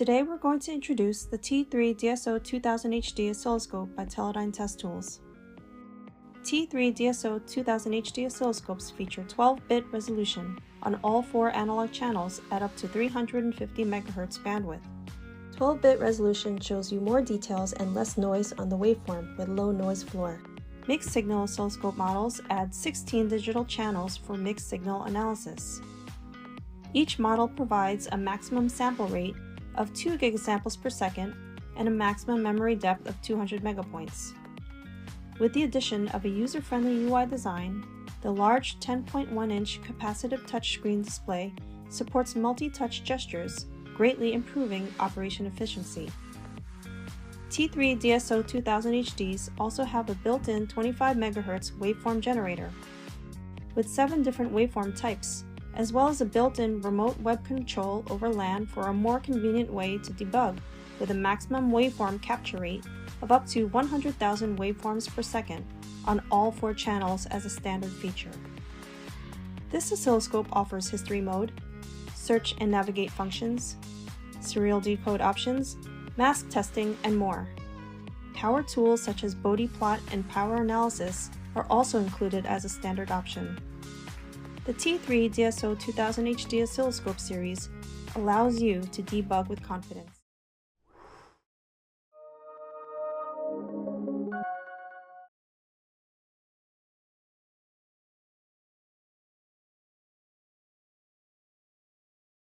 Today we're going to introduce the T3DSO2000HD Oscilloscope by Teledyne Test Tools. T3DSO2000HD oscilloscopes feature 12-bit resolution on all 4 analog channels at up to 350 MHz bandwidth. 12-bit resolution shows you more details and less noise on the waveform with low noise floor. Mixed-signal oscilloscope models add 16 digital channels for mixed-signal analysis. Each model provides a maximum sample rate of 2 gigasamples per second and a maximum memory depth of 200 megapoints. With the addition of a user-friendly UI design, the large 10.1-inch capacitive touchscreen display supports multi-touch gestures, greatly improving operation efficiency. T3DSO2000HDs also have a built-in 25 MHz waveform generator, with 7 different waveform types, as well as a built-in remote web control over LAN for a more convenient way to debug with a maximum waveform capture rate of up to 100,000 waveforms per second on all 4 channels as a standard feature. This oscilloscope offers history mode, search and navigate functions, serial decode options, mask testing, and more. Power tools such as Bode plot and power analysis are also included as a standard option. The T3DSO2000HD oscilloscope series allows you to debug with confidence.